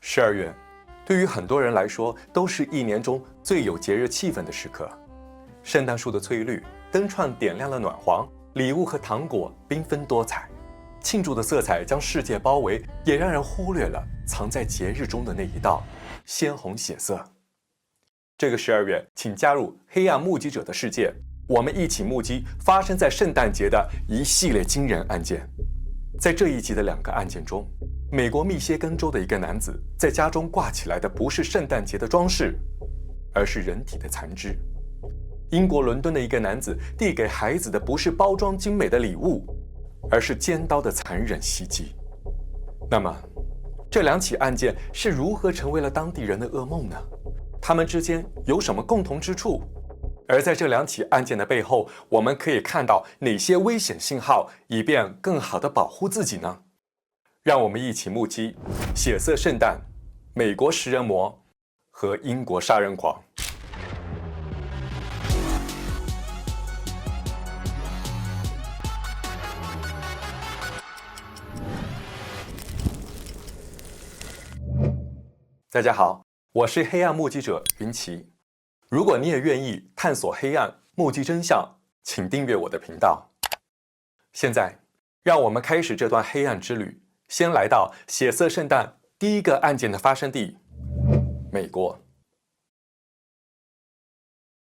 12月，对于很多人来说，都是一年中最有节日气氛的时刻。圣诞树的翠绿，灯串点亮了暖黄，礼物和糖果缤纷多彩，庆祝的色彩将世界包围，也让人忽略了藏在节日中的那一道鲜红血色。这个12月，请加入黑暗目击者的世界，我们一起目击发生在圣诞节的一系列惊人案件。在这一集的2个案件中，美国密歇根州的一个男子在家中挂起来的不是圣诞节的装饰，而是人体的残肢。英国伦敦的一个男子递给孩子的不是包装精美的礼物，而是尖刀的残忍袭击。那么，这2起案件是如何成为了当地人的噩梦呢？他们之间有什么共同之处？而在这2起案件的背后，我们可以看到哪些危险信号，以便更好地保护自己呢？让我们一起目击血色圣诞、美国食人魔和英国杀人狂。大家好，我是黑暗目击者云奇。如果你也愿意探索黑暗，目击真相，请订阅我的频道。现在，让我们开始这段黑暗之旅。先来到血色圣诞第1个案件的发生地——美国。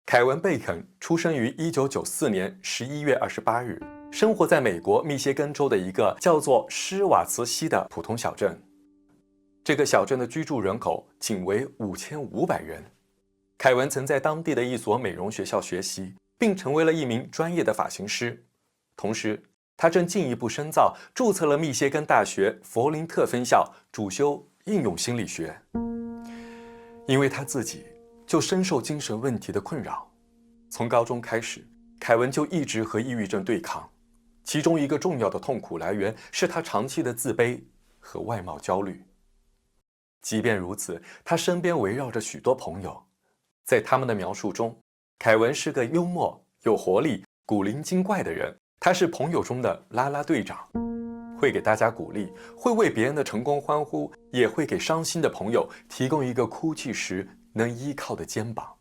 凯文·贝肯出生于1994年11月28日，生活在美国密歇根州的一个叫做施瓦茨西的普通小镇。这个小镇的居住人口仅为5500人。凯文曾在当地的一所美容学校学习，并成为了一名专业的发型师。同时，他正进一步深造，注册了密歇根大学佛林特分校，主修应用心理学。因为他自己就深受精神问题的困扰，从高中开始，凯文就一直和抑郁症对抗。其中一个重要的痛苦来源是他长期的自卑和外貌焦虑。即便如此，他身边围绕着许多朋友。在他们的描述中，凯文是个幽默、有活力、古灵精怪的人。他是朋友中的啦啦队长，会给大家鼓励，会为别人的成功欢呼，也会给伤心的朋友提供一个哭泣时能依靠的肩膀。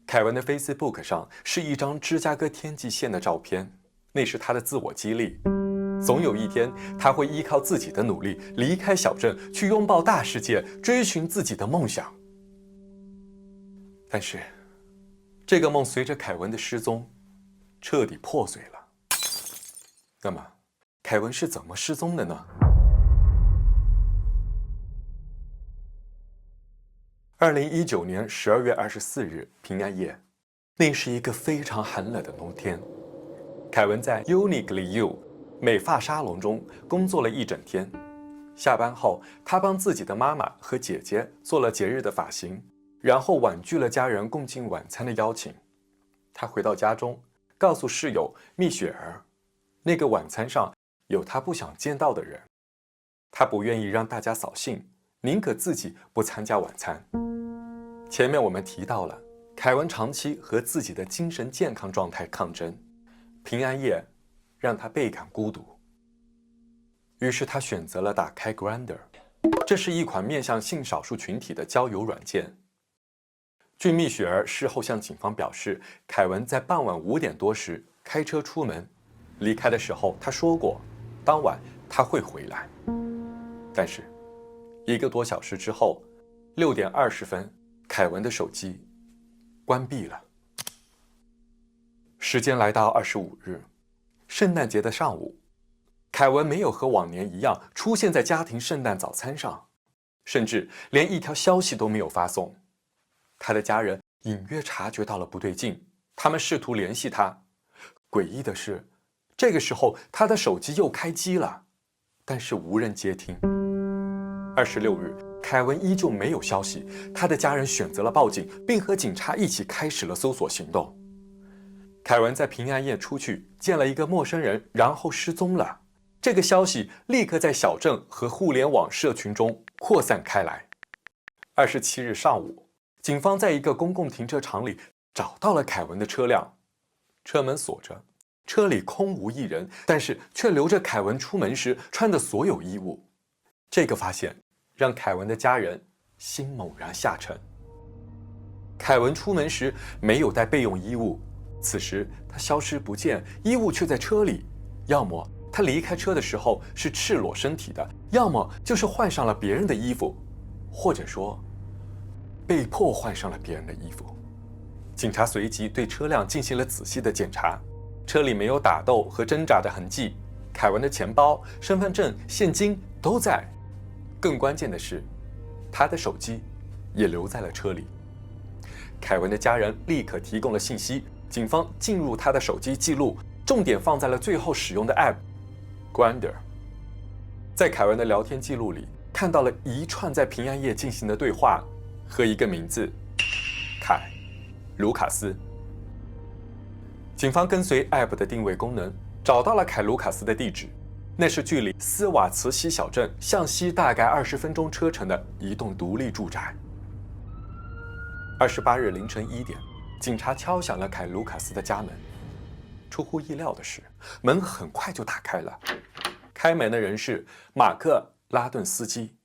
凯文的 Facebook 上是一张芝加哥天际线的照片，那是他的自我激励。总有一天，他会依靠自己的努力离开小镇，去拥抱大世界，追寻自己的梦想。但是，这个梦随着凯文的失踪，彻底破碎了。那么，凯文是怎么失踪的呢？2019年12月24日平安夜，那是一个非常寒冷的冬天。凯文在 Uniqlo U 美发沙龙中工作了一整天。下班后，他帮自己的妈妈和姐姐做了节日的发型，然后婉拒了家人共进晚餐的邀请。他回到家中，告诉室友蜜雪儿，那个晚餐上有他不想见到的人。他不愿意让大家扫兴，宁可自己不参加晚餐。前面我们提到了，凯文长期和自己的精神健康状态抗争，平安夜让他倍感孤独。于是他选择了打开 Grindr， 这是一款面向性少数群体的交友软件。据蜜雪儿事后向警方表示，凯文在傍晚5点多时开车出门，离开的时候他说过，当晚他会回来。但是1个多小时之后，6点20分，凯文的手机关闭了。时间来到25日，圣诞节的上午，凯文没有和往年一样出现在家庭圣诞早餐上，甚至连一条消息都没有发送。他的家人隐约察觉到了不对劲，他们试图联系他。诡异的是，这个时候他的手机又开机了，但是无人接听。26日，凯文依旧没有消息，他的家人选择了报警，并和警察一起开始了搜索行动。凯文在平安夜出去见了一个陌生人，然后失踪了。这个消息立刻在小镇和互联网社群中扩散开来。27日上午，警方在一个公共停车场里找到了凯文的车辆，车门锁着，车里空无一人，但是却留着凯文出门时穿的所有衣物。这个发现让凯文的家人心猛然下沉。凯文出门时没有带备用衣物，此时他消失不见，衣物却在车里。要么他离开车的时候是赤裸身体的，要么就是换上了别人的衣服，或者说被迫换上了别人的衣服。警察随即对车辆进行了仔细的检查，车里没有打斗和挣扎的痕迹，凯文的钱包、身份证、现金都在。更关键的是，他的手机也留在了车里。凯文的家人立刻提供了信息，警方进入他的手机记录，重点放在了最后使用的 App Grindr。在凯文的聊天记录里，看到了一串在平安夜进行的对话和一个名字：凯·卢卡斯。警方跟随 App 的定位功能，找到了凯·卢卡斯的地址，那是距离斯瓦茨西小镇向西大概20分钟车程的一栋独立住宅。28日凌晨1点，警察敲响了凯·卢卡斯的家门。出乎意料的是，门很快就打开了。开门的人是马克·拉顿斯基。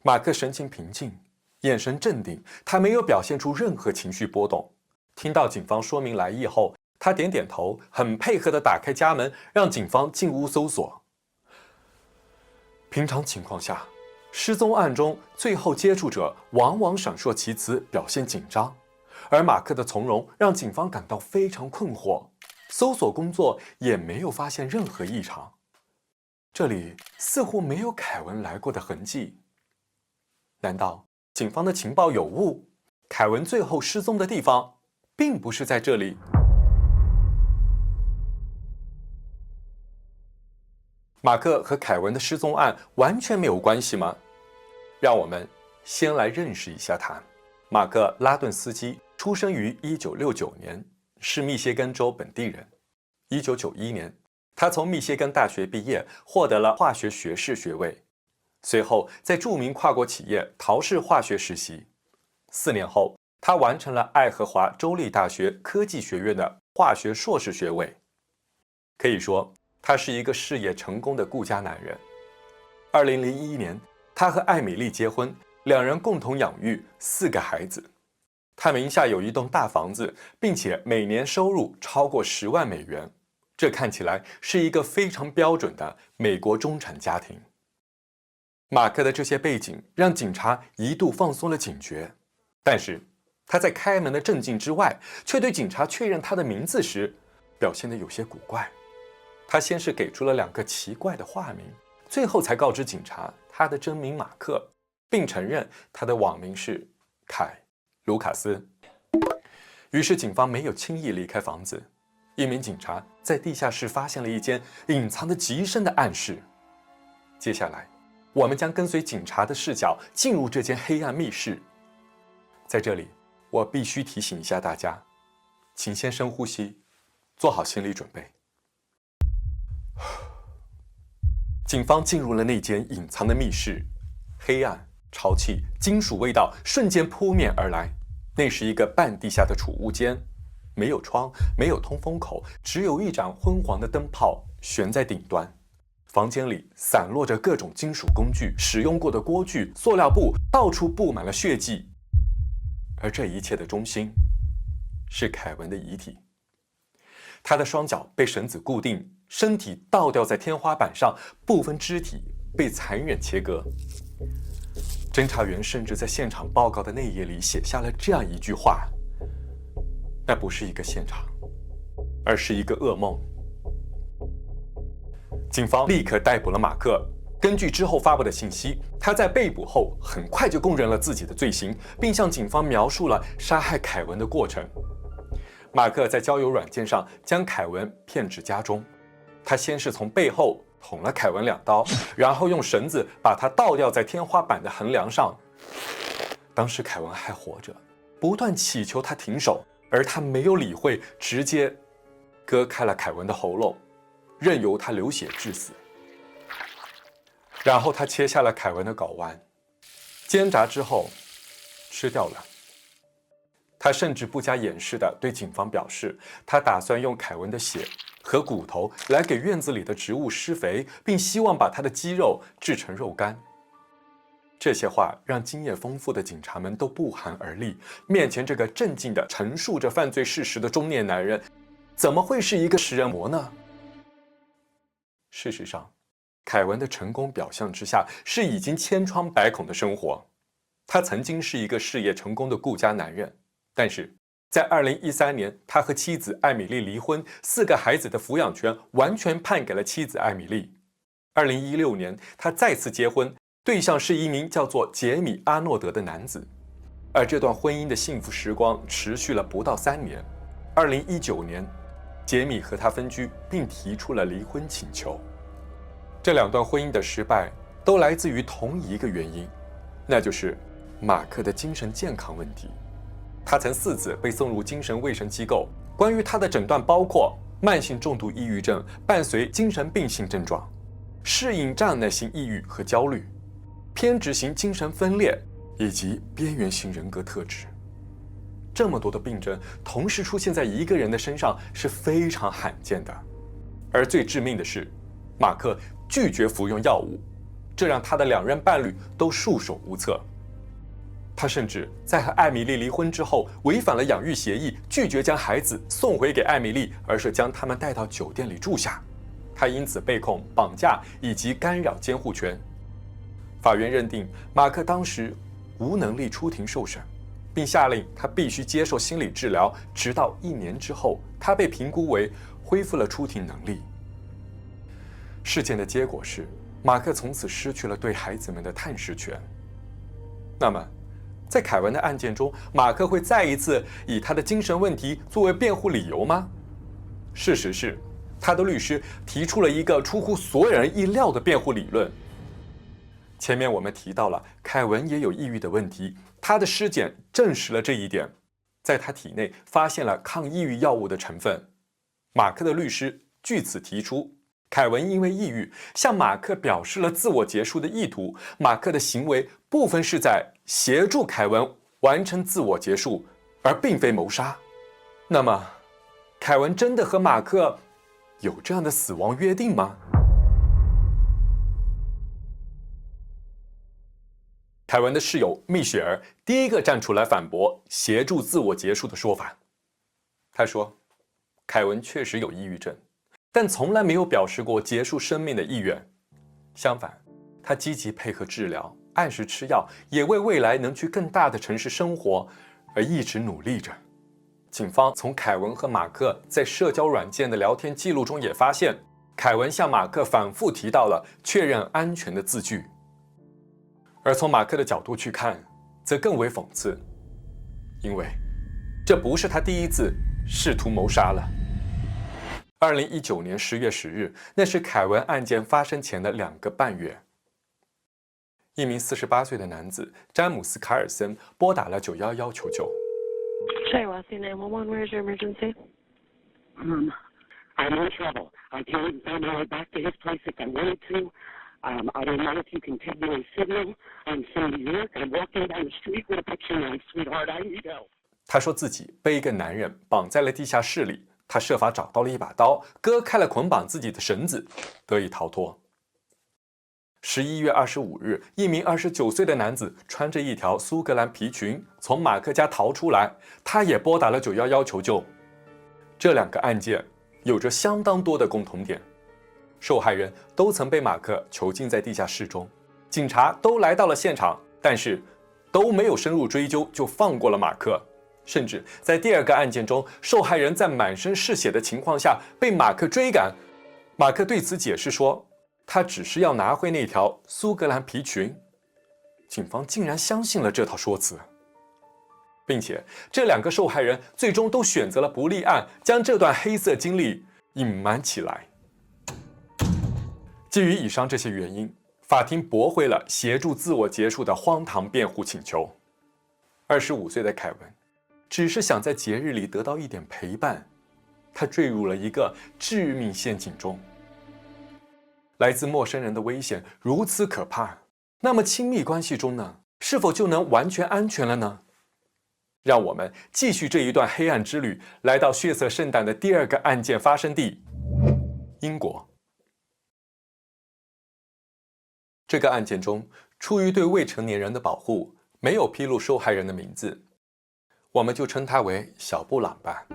马克神情平静，眼神镇定，他没有表现出任何情绪波动。听到警方说明来意后，他点点头，很配合地打开家门，让警方进屋搜索。平常情况下，失踪案中最后接触者往往闪烁其词，表现紧张，而马克的从容让警方感到非常困惑。搜索工作也没有发现任何异常，这里似乎没有凯文来过的痕迹。难道警方的情报有误？凯文最后失踪的地方并不是在这里。马克和凯文的失踪案完全没有关系吗？让我们先来认识一下他。马克·拉顿斯基出生于1969年，是密歇根州本地人。1991年，他从密歇根大学毕业，获得了化学学士学位。随后，在著名跨国企业陶氏化学实习。4年后，他完成了爱荷华州立大学科技学院的化学硕士学位。可以说，他是一个事业成功的顾家男人。2001年，他和艾米丽结婚，两人共同养育4个孩子。他名下有一栋大房子，并且每年收入超过10万美元，这看起来是一个非常标准的美国中产家庭。马克的这些背景让警察一度放松了警觉，但是他在开门的镇静之外，却对警察确认他的名字时，表现得有些古怪。他先是给出了2个奇怪的化名，最后才告知警察他的真名马克，并承认他的网名是凯·卢卡斯。于是警方没有轻易离开房子，一名警察在地下室发现了一间隐藏得极深的暗室。接下来，我们将跟随警察的视角进入这间黑暗密室。在这里，我必须提醒一下大家，请先深呼吸，做好心理准备。警方进入了那间隐藏的密室，黑暗、潮气、金属味道瞬间扑面而来。那是一个半地下的储物间，没有窗，没有通风口，只有一盏昏黄的灯泡悬在顶端。房间里散落着各种金属工具、使用过的锅具、塑料布，到处布满了血迹。而这一切的中心是凯文的遗体。他的双脚被绳子固定，身体倒吊在天花板上，部分肢体被残忍切割。侦查员甚至在现场报告的内页里写下了这样一句话：那不是一个现场，而是一个噩梦。警方立刻逮捕了马克。根据之后发布的信息，他在被捕后很快就供认了自己的罪行，并向警方描述了杀害凯文的过程。马克在交友软件上将凯文骗至家中，他先是从背后捅了凯文2刀，然后用绳子把他倒吊在天花板的横梁上。当时凯文还活着，不断祈求他停手，而他没有理会，直接割开了凯文的喉咙，任由他流血致死。然后他切下了凯文的睾丸，煎炸之后吃掉了。他甚至不加掩饰地对警方表示，他打算用凯文的血和骨头来给院子里的植物施肥，并希望把他的肌肉制成肉干。这些话让经验丰富的警察们都不寒而栗。面前这个镇静地陈述着犯罪事实的中年男人，怎么会是一个食人魔呢？事实上，凯文的成功表象之下是已经千疮百孔的生活。他曾经是一个事业成功的顾家男人，但是在2013年，他和妻子艾米丽离婚，4个孩子的抚养权完全判给了妻子艾米丽。2016年，他再次结婚，对象是一名叫做杰米·阿诺德的男子，而这段婚姻的幸福时光持续了不到3年。2019年，杰米和他分居，并提出了离婚请求。这2段婚姻的失败都来自于同一个原因，那就是马克的精神健康问题。他曾4次被送入精神卫生机构，关于他的诊断包括慢性重度抑郁症伴随精神病性症状、适应障碍性抑郁和焦虑、偏执型精神分裂以及边缘型人格特质。这么多的病症同时出现在一个人的身上是非常罕见的。而最致命的是，马克拒绝服用药物，这让他的2任伴侣都束手无策。他甚至在和艾米丽离婚之后，违反了养育协议，拒绝将孩子送回给艾米丽，而是将他们带到酒店里住下。他因此被控绑架以及干扰监护权。法院认定马克当时无能力出庭受审，并下令他必须接受心理治疗，直到1年之后，他被评估为恢复了出庭能力。事件的结果是，马克从此失去了对孩子们的探视权。那么，在凯文的案件中，马克会再一次以他的精神问题作为辩护理由吗？事实是，他的律师提出了一个出乎所有人意料的辩护理论。前面我们提到了，凯文也有抑郁的问题，他的尸检证实了这一点，在他体内发现了抗抑郁药物的成分。马克的律师据此提出，凯文因为抑郁向马克表示了自我结束的意图，马克的行为部分是在协助凯文完成自我结束，而并非谋杀。那么，凯文真的和马克有这样的死亡约定吗？凯文的室友蜜雪儿第一个站出来反驳协助自我结束的说法。他说，凯文确实有抑郁症，但从来没有表示过结束生命的意愿。相反，他积极配合治疗，按时吃药，也为未来能去更大的城市生活而一直努力着。警方从凯文和马克在社交软件的聊天记录中也发现，凯文向马克反复提到了确认安全的字句。而从马克的角度去看，则更为讽刺，因为这不是他第一次试图谋杀了。2019年10月10日，那是凯文案件发生前的2个半月。一名48岁的男子詹姆斯·卡尔森拨打了911求救。Shiawassee 911, where's your emergency? I'm in trouble. I can't find my way back to his place if I wanted to. I don't know if you can take me on signal. I'm from New York. I'm walking down the street with a picture knife, sweetheart. I need help. 他说自己被一个男人绑在了地下室里，他设法找到了一把刀，割开了捆绑自己的绳子，得以逃脱。11月25日，一名29岁的男子穿着一条苏格兰皮裙从马克家逃出来，他也拨打了911求救。这2个案件有着相当多的共同点，受害人都曾被马克囚禁在地下室中，警察都来到了现场，但是都没有深入追究就放过了马克。甚至在第2个案件中，受害人在满身是血的情况下被马克追赶，马克对此解释说，他只是要拿回那条苏格兰皮裙。警方竟然相信了这套说辞，并且这2个受害人最终都选择了不立案，将这段黑色经历隐瞒起来。基于以上这些原因，法庭驳回了协助自我结束的荒唐辩护请求。25岁的凯文只是想在节日里得到一点陪伴，他坠入了一个致命陷阱中。来自陌生人的危险如此可怕，那么亲密关系中呢，是否就能完全安全了呢？让我们继续这一段黑暗之旅，来到血色圣诞的第2个案件发生地——英国。这个案件中，出于对未成年人的保护，没有披露受害人的名字，我们就称他为小布朗吧。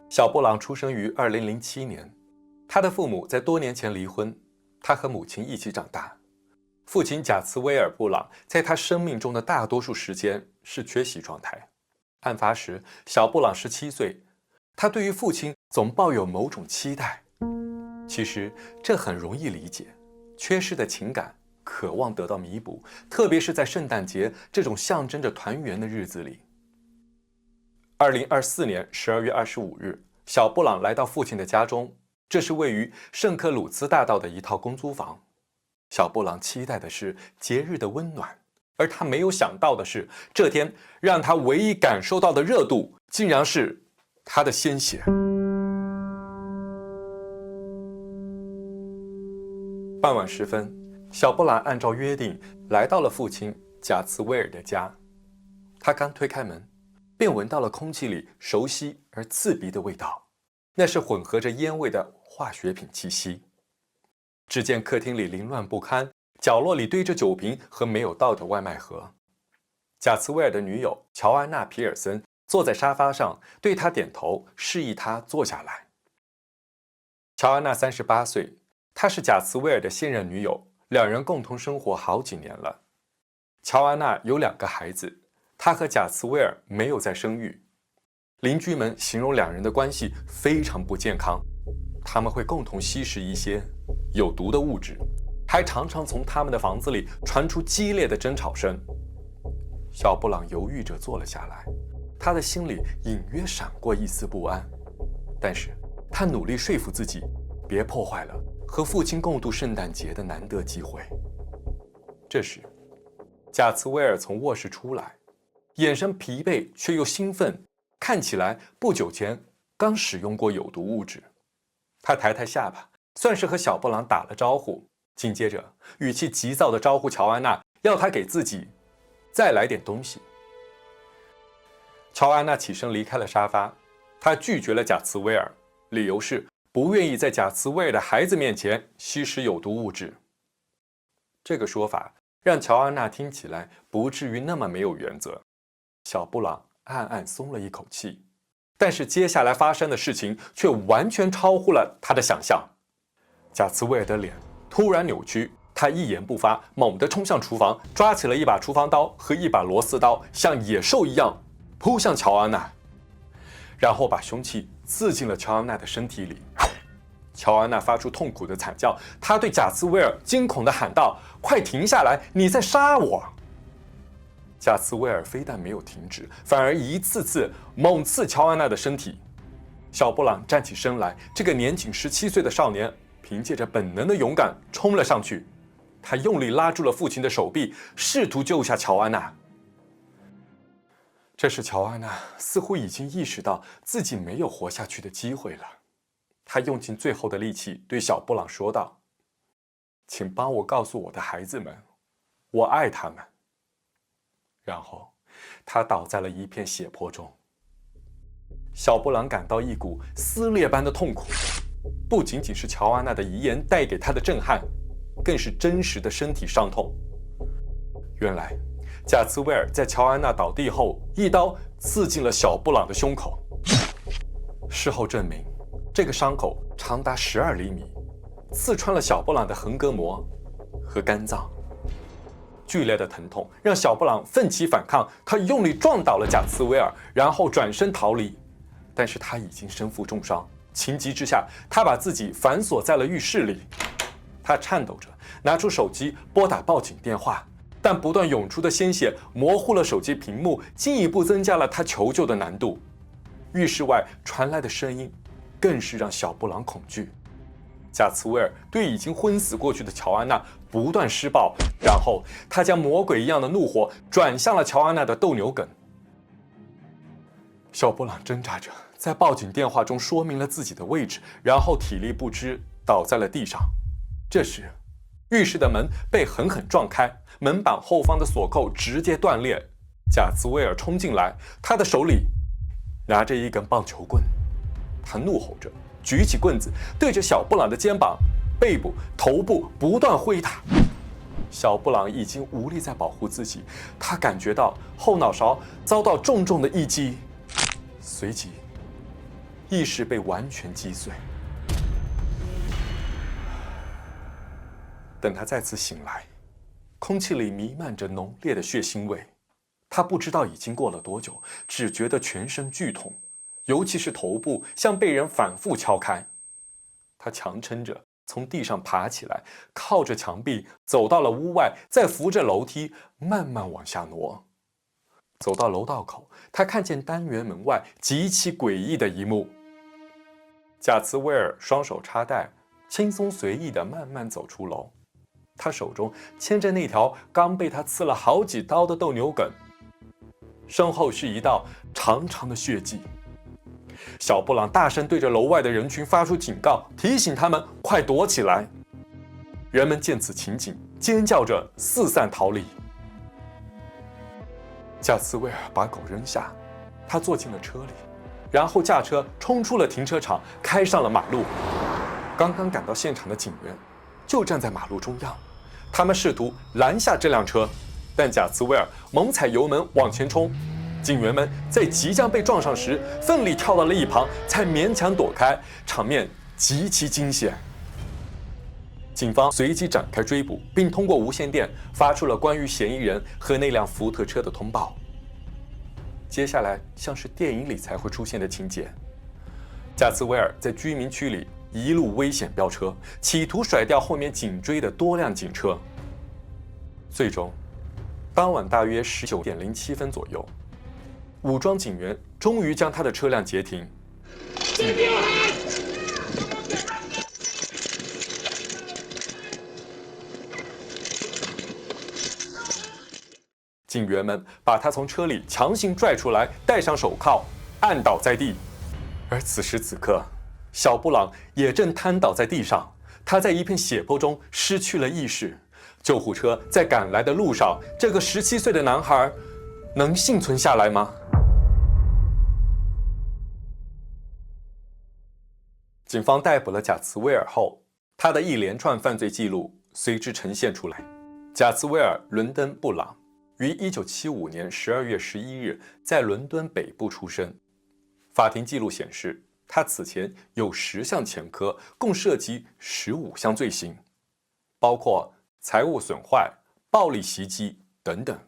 小布朗出生于2007年，他的父母在多年前离婚，他和母亲一起长大。父亲贾茨威尔·布朗在他生命中的大多数时间是缺席状态。案发时，小布朗17岁，他对于父亲总抱有某种期待。其实这很容易理解，缺失的情感渴望得到弥补，特别是在圣诞节这种象征着团圆的日子里。2024年12月25日，小布朗来到父亲的家中，这是位于圣克鲁兹大道的一套公租房。小布朗期待的是节日的温暖，而他没有想到的是，这天让他唯一感受到的热度，竟然是他的鲜血。傍晚时分，小布朗按照约定来到了父亲贾茨威尔的家。他刚推开门，便闻到了空气里熟悉而刺鼻的味道，那是混合着烟味的化学品气息。只见客厅里凌乱不堪，角落里堆着酒瓶和没有倒的外卖盒。贾茨威尔的女友乔安娜·皮尔森坐在沙发上，对他点头，示意他坐下来。乔安娜38岁，她是贾茨威尔的现任女友，两人共同生活好几年了。乔安娜有2个孩子，她和贾茨威尔没有再生育。邻居们形容两人的关系非常不健康，他们会共同吸食一些有毒的物质，还常常从他们的房子里传出激烈的争吵声。小布朗犹豫着坐了下来，他的心里隐约闪过一丝不安，但是他努力说服自己，别破坏了和父亲共度圣诞节的难得机会。这时，贾茨威尔从卧室出来，眼神疲惫却又兴奋，看起来不久前刚使用过有毒物质。他抬抬下巴，算是和小布朗打了招呼，紧接着语气急躁地招呼乔安娜，要他给自己再来点东西。乔安娜起身离开了沙发，她拒绝了贾茨威尔，理由是不愿意在贾茨威尔的孩子面前吸食有毒物质。这个说法让乔安娜听起来不至于那么没有原则。小布朗暗暗松了一口气，但是接下来发生的事情却完全超乎了他的想象。贾茨威尔的脸突然扭曲，他一言不发，猛地冲向厨房，抓起了一把厨房刀和一把螺丝刀，像野兽一样扑向乔安娜，然后把凶器刺进了乔安娜的身体里。乔安娜发出痛苦的惨叫，她对贾茨威尔惊恐地喊道：“快停下来，你在杀我！”贾茨威尔非但没有停止，反而一次次猛刺乔安娜的身体。小布朗站起身来，这个年仅17岁的少年凭借着本能的勇敢冲了上去，他用力拉住了父亲的手臂，试图救下乔安娜。这时乔安娜似乎已经意识到自己没有活下去的机会了，她用尽最后的力气对小布朗说道：“请帮我告诉我的孩子们，我爱他们。”然后他倒在了一片血泊中。小布朗感到一股撕裂般的痛苦，不仅仅是乔安娜的遗言带给他的震撼，更是真实的身体伤痛。原来贾茨威尔在乔安娜倒地后一刀刺进了小布朗的胸口。事后证明，这个伤口长达12厘米，刺穿了小布朗的横膈膜和肝脏。剧烈的疼痛让小布朗奋起反抗，他用力撞倒了贾茨威尔，然后转身逃离。但是他已经身负重伤，情急之下，他把自己反锁在了浴室里。他颤抖着拿出手机拨打报警电话，但不断涌出的鲜血模糊了手机屏幕，进一步增加了他求救的难度。浴室外传来的声音更是让小布朗恐惧。贾茨威尔对已经昏死过去的乔安娜不断施暴，然后他将魔鬼一样的怒火转向了乔安娜的斗牛梗。小布朗挣扎着在报警电话中说明了自己的位置，然后体力不支倒在了地上。这时浴室的门被狠狠撞开，门板后方的锁扣直接断裂。贾茨威尔冲进来，他的手里拿着一根棒球棍，他怒吼着举起棍子，对着小布朗的肩膀、背部、头部不断挥打。小布朗已经无力再保护自己，他感觉到后脑勺遭到重重的一击，随即意识被完全击碎。等他再次醒来，空气里弥漫着浓烈的血腥味。他不知道已经过了多久，只觉得全身剧痛，尤其是头部像被人反复敲开。他强撑着从地上爬起来，靠着墙壁走到了屋外，再扶着楼梯慢慢往下挪。走到楼道口，他看见单元门外极其诡异的一幕。贾茨威尔双手插袋，轻松随意地慢慢走出楼。他手中牵着那条刚被他刺了好几刀的斗牛梗，身后是一道长长的血迹。小布朗大声对着楼外的人群发出警告，提醒他们快躲起来。人们见此情景，尖叫着四散逃离。贾茨威尔把狗扔下，他坐进了车里，然后驾车冲出了停车场，开上了马路。刚刚赶到现场的警员就站在马路中央，他们试图拦下这辆车，但贾茨威尔猛踩油门往前冲。警员们在即将被撞上时，奋力跳到了一旁，才勉强躲开，场面极其惊险。警方随即展开追捕，并通过无线电发出了关于嫌疑人和那辆福特车的通报。接下来像是电影里才会出现的情节，贾茨威尔在居民区里一路危险飙车，企图甩掉后面紧追的多辆警车。最终，当晚大约19点07分左右，武装警员终于将他的车辆截停。警员们把他从车里强行拽出来，戴上手铐，按倒在地。而此时此刻，小布朗也正瘫倒在地上，他在一片血泊中失去了意识。救护车在赶来的路上，这个17岁的男孩能幸存下来吗？警方逮捕了贾茨威尔后，他的一连串犯罪记录随之呈现出来。贾茨威尔·伦登·布朗于1975年12月11日在伦敦北部出生。法庭记录显示，他此前有10项前科，共涉及15项罪行，包括财物损坏、暴力袭击等等。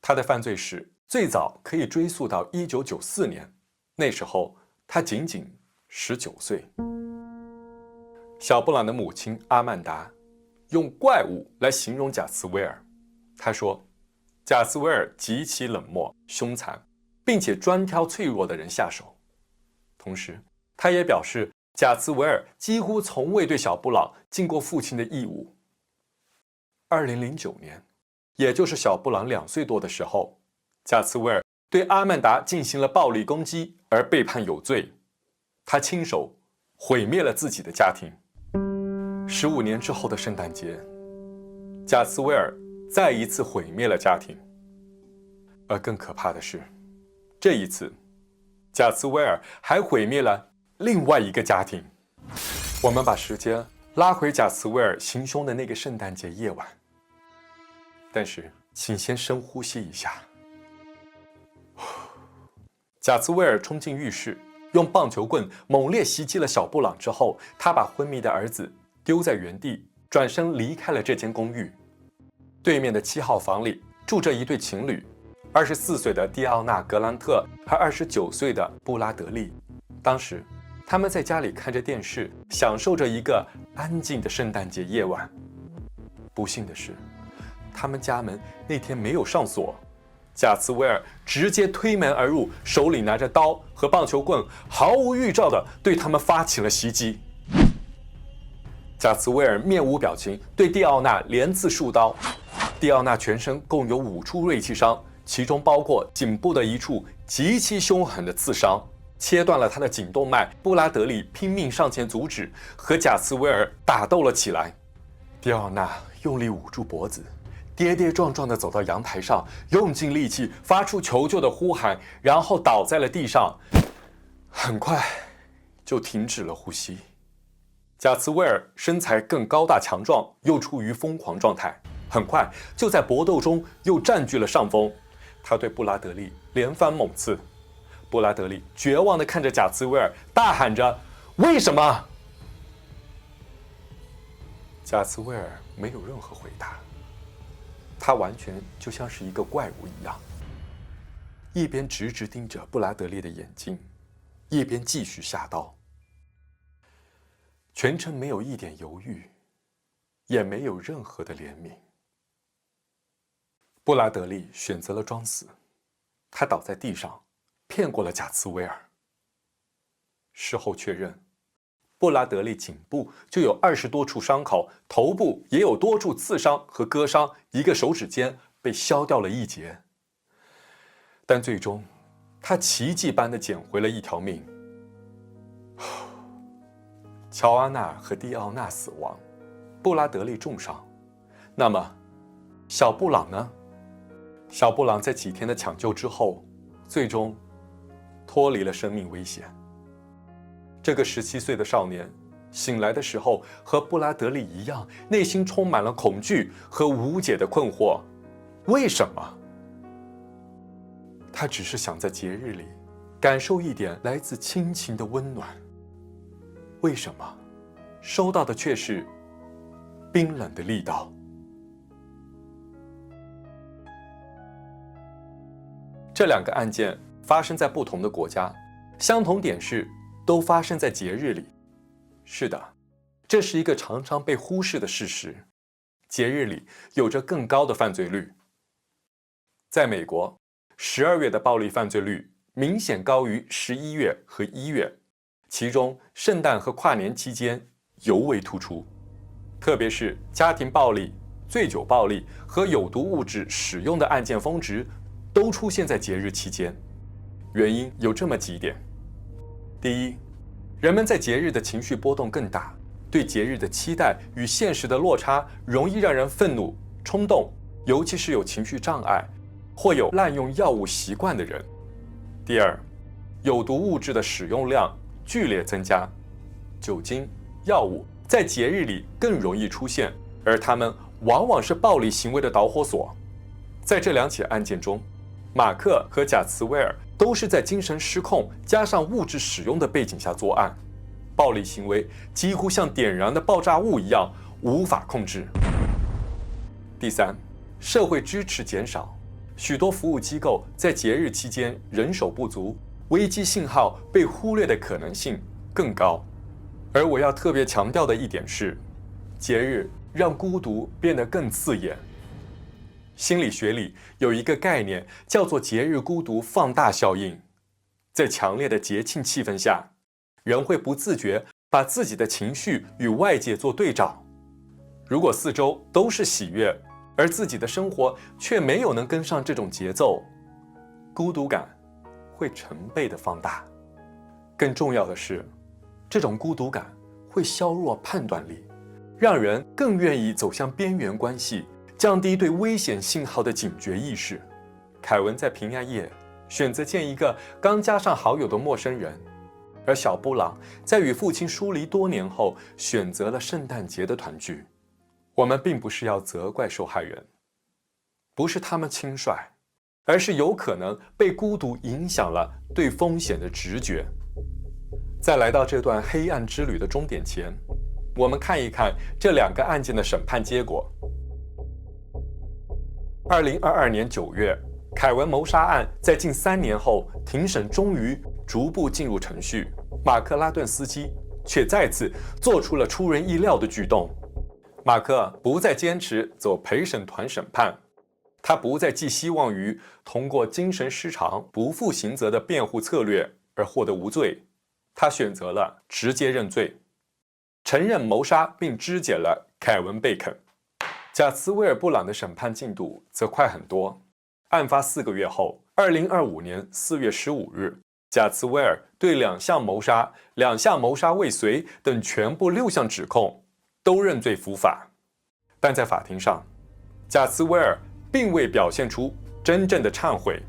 他的犯罪史最早可以追溯到1994年，那时候他仅仅19岁。小布朗的母亲阿曼达用怪物来形容贾茨威尔。她说，贾茨威尔极其冷漠、凶残，并且专挑脆弱的人下手。同时，她也表示，贾茨威尔几乎从未对小布朗尽过父亲的义务。2009年，也就是小布朗2岁多的时候，贾茨威尔对阿曼达进行了暴力攻击，而被判有罪。他亲手毁灭了自己的家庭。15年之后的圣诞节，贾茨威尔再一次毁灭了家庭。而更可怕的是，这一次，贾茨威尔还毁灭了另外一个家庭。我们把时间拉回贾茨威尔行凶的那个圣诞节夜晚。但是，请先深呼吸一下。贾茨威尔冲进浴室，用棒球棍猛烈袭击了小布朗之后，他把昏迷的儿子丢在原地，转身离开了这间公寓。对面的7号房里住着一对情侣，24岁的蒂奥娜·格兰特和29岁的布拉德利。当时，他们在家里看着电视，享受着一个安静的圣诞节夜晚。不幸的是，他们家门那天没有上锁。贾茨威尔直接推门而入，手里拿着刀和棒球棍，毫无预兆地对他们发起了袭击。贾茨威尔面无表情对蒂奥娜连刺数刀，蒂奥娜全身共有5处锐器伤，其中包括颈部的一处极其凶狠的刺伤，切断了她的颈动脉。布拉德利拼命上前阻止，和贾茨威尔打斗了起来。蒂奥娜用力捂住脖子，跌跌撞撞地走到阳台上，用尽力气发出求救的呼喊，然后倒在了地上，很快就停止了呼吸。贾茨威尔身材更高大强壮，又处于疯狂状态，很快就在搏斗中又占据了上风。他对布拉德利连番猛刺，布拉德利绝望地看着贾茨威尔，大喊着：“为什么？”贾茨威尔没有任何回答，他完全就像是一个怪物一样，一边直直盯着布拉德利的眼睛，一边继续下刀。全程没有一点犹豫，也没有任何的怜悯。布拉德利选择了装死，他倒在地上，骗过了贾茨威尔。事后确认，布拉德利颈部就有20多处伤口，头部也有多处刺伤和割伤，一个手指尖被削掉了1节。但最终，他奇迹般地捡回了一条命。乔安娜和蒂奥娜死亡，布拉德利重伤。那么，小布朗呢？小布朗在几天的抢救之后，最终脱离了生命危险。这个17岁的少年醒来的时候，和布拉德利一样，内心充满了恐惧和无解的困惑。为什么？他只是想在节日里感受一点来自亲情的温暖。为什么收到的却是冰冷的力道？这2个案件发生在不同的国家，相同点是都发生在节日里。是的，这是一个常常被忽视的事实。节日里有着更高的犯罪率。在美国，12月的暴力犯罪率明显高于11月和1月，其中圣诞和跨年期间尤为突出，特别是家庭暴力、醉酒暴力和有毒物质使用的案件峰值都出现在节日期间。原因有这么几点：第一，人们在节日的情绪波动更大，对节日的期待与现实的落差容易让人愤怒、冲动，尤其是有情绪障碍或有滥用药物习惯的人。第二，有毒物质的使用量剧烈增加，酒精、药物在节日里更容易出现，而它们往往是暴力行为的导火索。在这2起案件中，马克和贾茨威尔都是在精神失控加上物质使用的背景下作案，暴力行为几乎像点燃的爆炸物一样无法控制。第三，社会支持减少，许多服务机构在节日期间人手不足，危机信号被忽略的可能性更高。而我要特别强调的一点是，节日让孤独变得更刺眼。心理学里有一个概念叫做节日孤独放大效应。在强烈的节庆气氛下，人会不自觉把自己的情绪与外界做对照。如果四周都是喜悦，而自己的生活却没有能跟上这种节奏，孤独感会成倍的放大。更重要的是，这种孤独感会削弱判断力，让人更愿意走向边缘关系，降低对危险信号的警觉意识。凯文在平安夜选择见一个刚加上好友的陌生人，而小布朗在与父亲疏离多年后选择了圣诞节的团聚。我们并不是要责怪受害人，不是他们轻率，而是有可能被孤独影响了对风险的直觉。在来到这段黑暗之旅的终点前，我们看一看这2个案件的审判结果。2022年9月，凯文谋杀案在近3年后，庭审终于逐步进入程序。马克拉顿斯基却再次做出了出人意料的举动。马克不再坚持走陪审团审判，他不再寄希望于通过精神失常、不负刑责的辩护策略而获得无罪，他选择了直接认罪，承认谋杀并肢解了凯文·贝肯。贾茨威尔·布朗的审判进度则快很多。案发4个月后，2025年4月15日，贾茨威尔对2项谋杀、2项谋杀未遂等全部6项指控都认罪伏法。但在法庭上，贾茨威尔并未表现出真正的忏悔。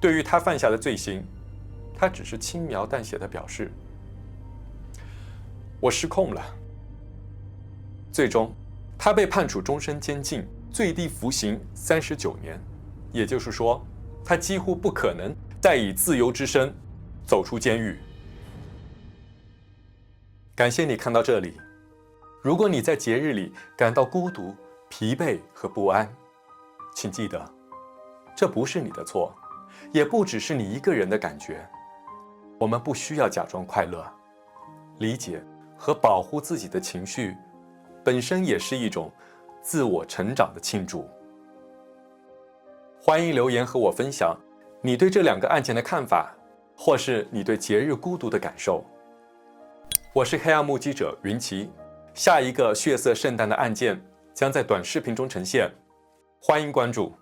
对于他犯下的罪行，他只是轻描淡写地表示：“我失控了。”最终，他被判处终身监禁，最低服刑39年，也就是说，他几乎不可能再以自由之身走出监狱。感谢你看到这里。如果你在节日里感到孤独、疲惫和不安，请记得，这不是你的错，也不只是你一个人的感觉。我们不需要假装快乐，理解和保护自己的情绪，本身也是一种自我成长的庆祝。欢迎留言和我分享你对这2个案件的看法，或是你对节日孤独的感受。我是黑暗目击者云奇，下一个血色圣诞的案件将在短视频中呈现，欢迎关注。